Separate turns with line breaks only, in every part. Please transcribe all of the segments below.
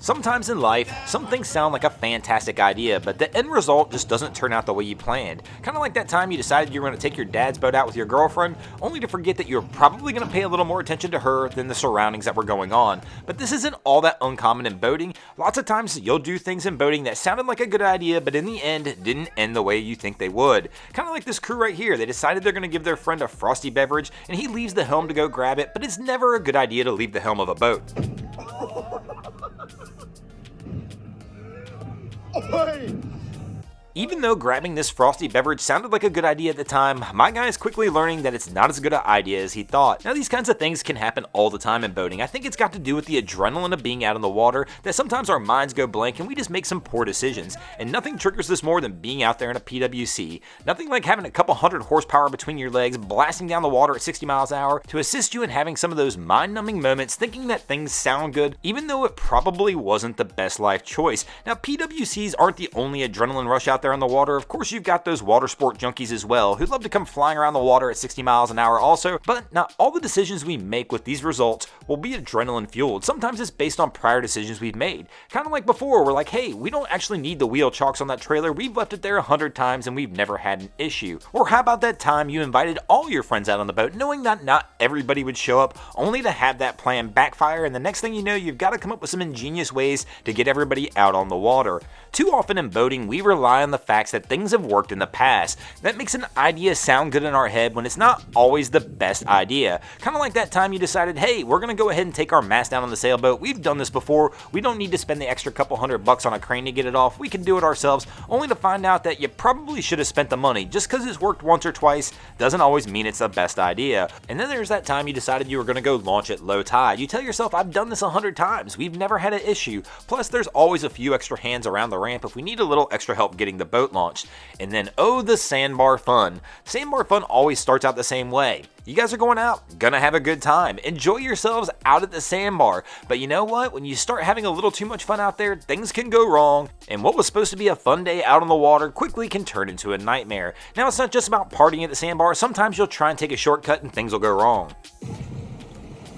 Sometimes in life, some things sound like a fantastic idea, but the end result just doesn't turn out the way you planned. Kind of like that time you decided you were going to take your dad's boat out with your girlfriend, only to forget that you're probably going to pay a little more attention to her than the surroundings that were going on. But this isn't all that uncommon in boating. Lots of times you'll do things in boating that sounded like a good idea, but in the end didn't end the way you think they would. Kind of like this crew right here. They decided they're going to give their friend a frosty beverage, and he leaves the helm to go grab it, but it's never a good idea to leave the helm of a boat. Even though grabbing this frosty beverage sounded like a good idea at the time, my guy is quickly learning that it's not as good an idea as he thought. Now, these kinds of things can happen all the time in boating. I think it's got to do with the adrenaline of being out in the water, that sometimes our minds go blank and we just make some poor decisions. And nothing triggers this more than being out there in a PWC. Nothing like having a couple hundred horsepower between your legs, blasting down the water at 60 miles an hour to assist you in having some of those mind-numbing moments thinking that things sound good, even though it probably wasn't the best life choice. Now, PWCs aren't the only adrenaline rush out there on the water. Of course, you've got those water sport junkies as well who love to come flying around the water at 60 miles an hour also, but not all the decisions we make with these results will be adrenaline fueled. Sometimes it's based on prior decisions we've made. Kind of like before, we're like, hey, we don't actually need the wheel chocks on that trailer. We've left it there 100 times and we've never had an issue. Or how about that time you invited all your friends out on the boat knowing that not everybody would show up, only to have that plan backfire, and the next thing you know, you've got to come up with some ingenious ways to get everybody out on the water. Too often in boating, we rely on the facts that things have worked in the past. That makes an idea sound good in our head when it's not always the best idea. Kind of like that time you decided, hey, we're going to go ahead and take our mast down on the sailboat. We've done this before. We don't need to spend the extra couple $100 on a crane to get it off. We can do it ourselves, only to find out that you probably should have spent the money. Just because it's worked once or twice doesn't always mean it's the best idea. And then there's that time you decided you were going to go launch at low tide. You tell yourself, I've done this 100 times. We've never had an issue. Plus, there's always a few extra hands around the ramp if we need a little extra help getting the boat launched. And then, oh, the sandbar fun. Sandbar fun always starts out the same way. You guys are going out, gonna have a good time. Enjoy yourselves out at the sandbar. But you know what? When you start having a little too much fun out there, things can go wrong. And what was supposed to be a fun day out on the water quickly can turn into a nightmare. Now, it's not just about partying at the sandbar. Sometimes you'll try and take a shortcut and things will go wrong.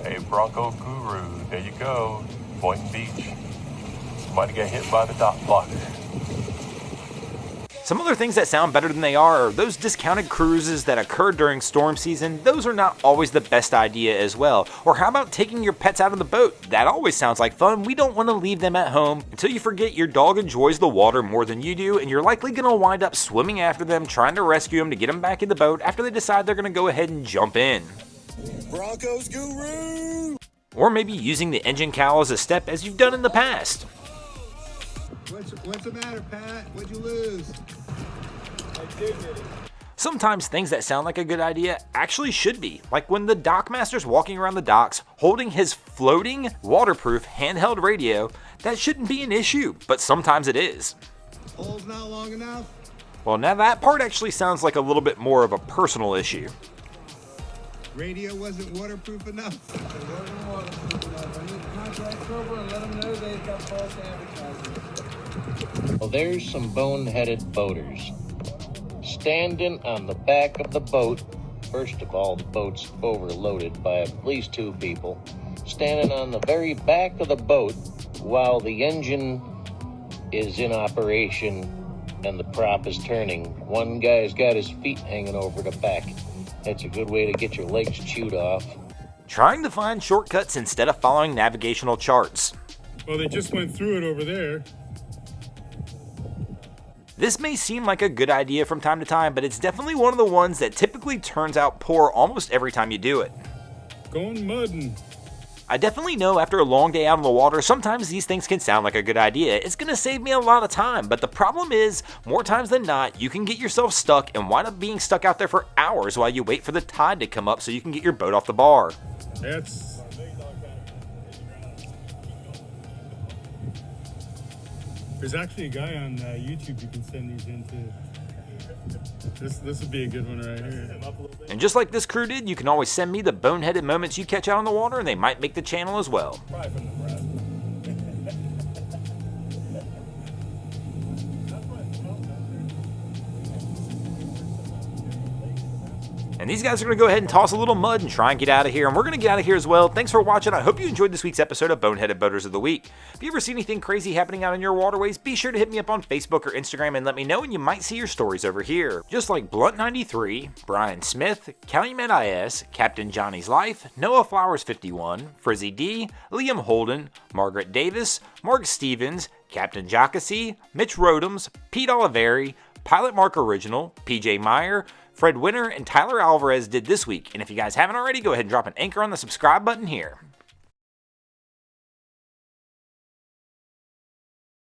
Hey, Bronco Guru, there you go. Boynton Beach. Somebody got hit by the dock blocker.
Some other things that sound better than they are those discounted cruises that occur during storm season. Those are not always the best idea as well. Or how about taking your pets out on the boat? That always sounds like fun. We don't want to leave them at home until you forget your dog enjoys the water more than you do, and you're likely going to wind up swimming after them, trying to rescue them to get them back in the boat after they decide they're going to go ahead and jump in.
Broncos Guru!
Or maybe using the engine cowl as a step as you've done in the past.
What's the matter, Pat? What'd you lose?
Sometimes things that sound like a good idea actually should be, like when the dockmaster's walking around the docks holding his floating, waterproof handheld radio. That shouldn't be an issue, but sometimes it is.
Hole's not long enough?
Well, now that part actually sounds like a little bit more of a personal issue.
Radio wasn't waterproof enough?
It wasn't waterproof enough. I need to contact Cobra and let them know they've got false advertising.
Well, there's some boneheaded boaters standing on the back of the boat. First of all, the boat's overloaded by at least 2 people. Standing on the very back of the boat while the engine is in operation and the prop is turning. One guy's got his feet hanging over the back. That's a good way to get your legs chewed off.
Trying to find shortcuts instead of following navigational charts.
Well, they just went through it over there.
This may seem like a good idea from time to time, but it's definitely one of the ones that typically turns out poor almost every time you do it.
Going mudding.
I definitely know after a long day out on the water, sometimes these things can sound like a good idea. It's going to save me a lot of time, but the problem is, more times than not, you can get yourself stuck and wind up being stuck out there for hours while you wait for the tide to come up so you can get your boat off the bar.
There's actually a guy on YouTube you can send these into. This would be a good one right here.
And just like this crew did, you can always send me the boneheaded moments you catch out on the water, and they might make the channel as well. And these guys are going to go ahead and toss a little mud and try and get out of here, and we're going to get out of here as well. Thanks for watching. I hope you enjoyed this week's episode of Boneheaded Boaters of the Week. If you ever see anything crazy happening out in your waterways, be sure to hit me up on Facebook or Instagram and let me know, and you might see your stories over here. Just like Blunt93, Brian Smith, Calumet IS, Captain Johnny's Life, Noah Flowers 51, Frizzy D, Liam Holden, Margaret Davis, Mark Stevens, Captain Jockacy, Mitch Rodems, Pete Oliveri, Pilot Mark Original, PJ Meyer, Fred Winter, and Tyler Alvarez did this week. And if you guys haven't already, go ahead and drop an anchor on the subscribe button here.